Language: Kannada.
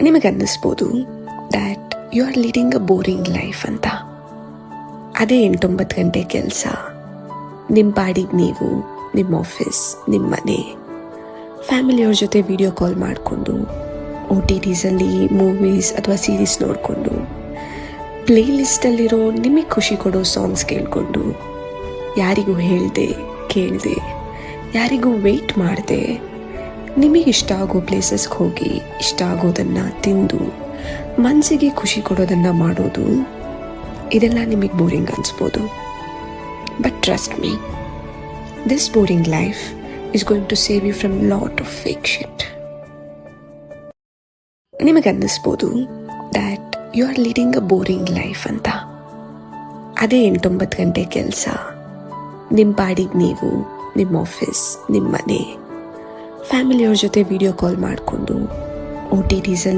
ನಿಮಗೆ ಅನ್ನಿಸ್ಬೋದು that you are leading a boring life ಅಂತ. ಅದೇ 8-9 ಗಂಟೆ ಕೆಲಸ, ನಿಮ್ಮ ಪಾಡಿಗೆ ನೀವು, ನಿಮ್ಮ ಆಫೀಸ್, ನಿಮ್ಮ ಮನೆ, ಫ್ಯಾಮಿಲಿಯವ್ರ ಜೊತೆ ವಿಡಿಯೋ ಕಾಲ್ ಮಾಡಿಕೊಂಡು, OTTಸಲ್ಲಿ ಮೂವೀಸ್ ಅಥವಾ ಸೀರೀಸ್ ನೋಡಿಕೊಂಡು, ಪ್ಲೇ ಲಿಸ್ಟಲ್ಲಿರೋ ನಿಮಗೆ ಖುಷಿ ಕೊಡೋ ಸಾಂಗ್ಸ್ ಕೇಳಿಕೊಂಡು, ಯಾರಿಗೂ ಹೇಳ್ದೆ ಕೇಳದೆ, ಯಾರಿಗೂ ವೆಯ್ಟ್ ಮಾಡದೆ, ನಿಮಗೆ ಇಷ್ಟ ಆಗೋ ಪ್ಲೇಸಸ್ಗೆ ಹೋಗಿ ಇಷ್ಟ ಆಗೋದನ್ನು ತಿಂದು ಮನಸ್ಸಿಗೆ ಖುಷಿ ಕೊಡೋದನ್ನು ಮಾಡೋದು, ಇದೆಲ್ಲ ನಿಮಗೆ ಬೋರಿಂಗ್ ಅನಿಸ್ಬೋದು. But trust me, this boring life is going to save you from lot of fake shit. ನಿಮಗೆ ಅನ್ನಿಸ್ಬೋದು that you are leading a boring life ಅಂತ. ಅದೇ 8-9 ಗಂಟೆ ಕೆಲಸ, ನಿಮ್ಮ ಪಾಡಿಗೆ ನೀವು, ನಿಮ್ಮ ಆಫೀಸ್, ನಿಮ್ಮ ಮನೆ, ಫ್ಯಾಮಿಲಿಯವ್ರ ಜೊತೆ ವಿಡಿಯೋ ಕಾಲ್ ಮಾಡಿಕೊಂಡು, OTTಸಲ್ಲಿ